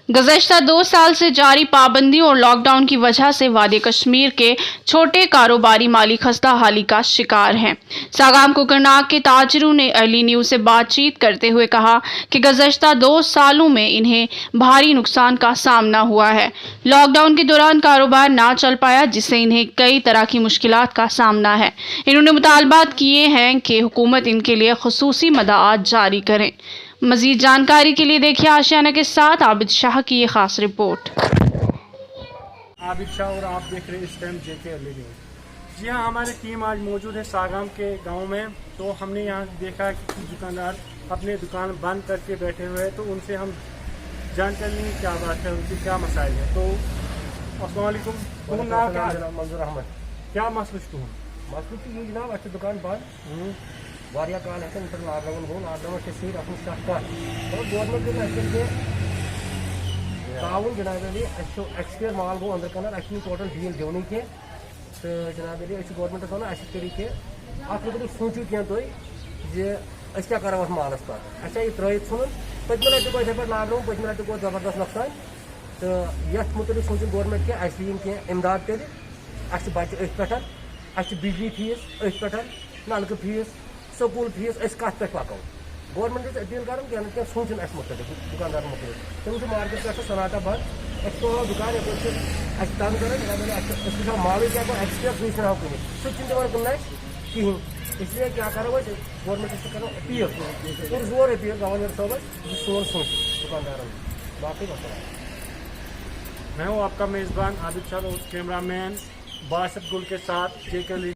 गुज़श्ता 2 साल से जारी पाबंदियों और लॉकडाउन की वजह से वादी कश्मीर के छोटे कारोबारी माली खस्ताहाली का शिकार हैं। सागाम कुकरनाग के ताजिरों ने अर्ली न्यूज़ से बातचीत करते हुए कहा कि गुज़श्ता 2 सालों में इन्हें भारी नुकसान का सामना हुआ है। लॉकडाउन के दौरान कारोबार ना चल पाया, जिससे इन्हें कई तरह की मुश्किलात का सामना है। इन्होंने मुतालबात किए हैं कि हुकूमत इनके लिए खुसूसी मदद जारी करें। मजीद जानकारी के लिए देखिए आशियाना के साथ आबिद शाह की ये खास रिपोर्ट। आबिद शाह और आप देख रहे हैं इस टाइम जेके अर्ली न्यूज़। जी हाँ, हमारी टीम आज मौजूद है सागाम के गांव में। तो हमने यहाँ देखा कि कुछ दुकानदार अपने दुकान बंद करके बैठे हुए हैं, तो उनसे हम जानकारी लेंगे क्या बात है, उनकी क्या मसाइल है। तो अस्सलाम वालेकुम, नाम क्या है? मंजूर अहमद। क्या मसला तुम? मसलू तो ये जनाब अच्छी दुकान बंद वारिया काल है लॉकडाउन गो लॉकडाउन से सीट अपन स्टार्ट कर तो गवर्नमेंट के ताउन जनाब एक्सपायर माल गो अंदर कर टोटल डील दिवन की तो जनाब गवर्नमेंट वन तरीके अत सोचू क्या तुम क्या करो अ मालस पे अच्छा यह त्रित सन पतम लटि गो पे लॉकडाउन पतम लटि गो जबरदस्त नुकसान तो ये मुतल सोचू गवर्नमेंट की इमदाद कर बच्चे अथ पे बिजली फीस अथ पे नलक फीस स्कूल फीस कत पे पको गवर्नमेंट अपील कर क्या सोचन मुतल दुकानदार मुतल तुम मार्केट पे सनाटा बंद तो दुकान तंग कर माल क्या एक्सप्रेस सू कुन सह कुन कहें इसलिए क्या करो गवर्नमेंट करो अपील और जोर अपील गवर्नर साहब सोन सोच दुकानदारों बाकी मसला। मैं हूँ आपका मेज़बान आबिद शाह और कैमरामैन बासित गुल के साथ जेके